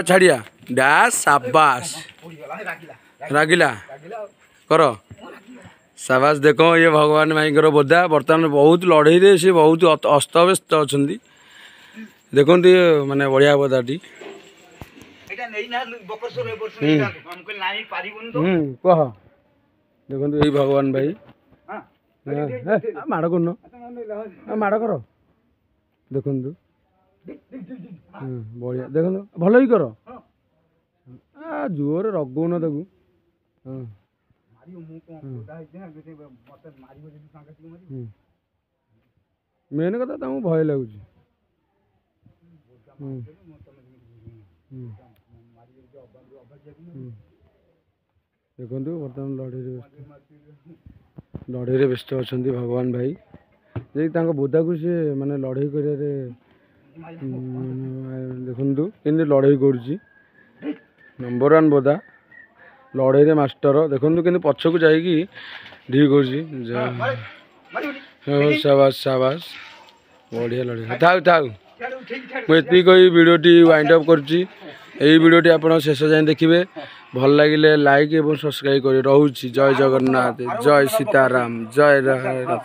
छाड़िया dash शाबाश रागिला कर शाबाश। देख ये भगवान भाई बोधा बर्तमान बहुत लड़ई रे सी बहुत अस्तव्यस्त अच्छा देखो माने बढ़िया बोधाटी कह देखो ये भगवान भाई माड़ कर माड़ कर देखु बढ़िया देख भल ही कर जोर रगौन ताकू मेन कथा भय लगुच देखु बर्तमान लड़ई व्यस्त अच्छा भगवान भाई जी बोधा को सी माने लड़ई कर देखु कि लड़ई कर नंबर 1 बोधा लड़ई मास्टर देखु कि पछक जाकि ढी कर शाबाश शाबाश बढ़िया लड़ई था था मुझे कही वीडियोटी वाइंड अप करुँची वीडियोटी आप शेष जाए देखिए भल लगे लाइक और सब्सक्राइब कर रोची। जय जगन्नाथ जय सीताराम जय राम।